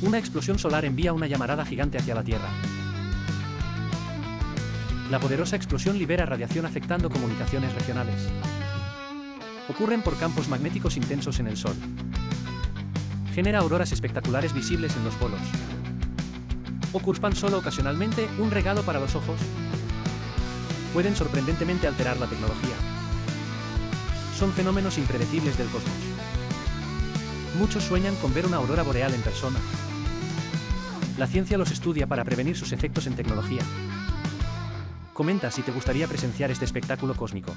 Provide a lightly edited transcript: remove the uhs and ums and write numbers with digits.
Una explosión solar envía una llamarada gigante hacia la Tierra. La poderosa explosión libera radiación afectando comunicaciones regionales. Ocurren por campos magnéticos intensos en el Sol. Genera auroras espectaculares visibles en los polos. Ocurren solo ocasionalmente, un regalo para los ojos. Pueden sorprendentemente alterar la tecnología. Son fenómenos impredecibles del cosmos. Muchos sueñan con ver una aurora boreal en persona. La ciencia los estudia para prevenir sus efectos en tecnología. Comenta si te gustaría presenciar este espectáculo cósmico.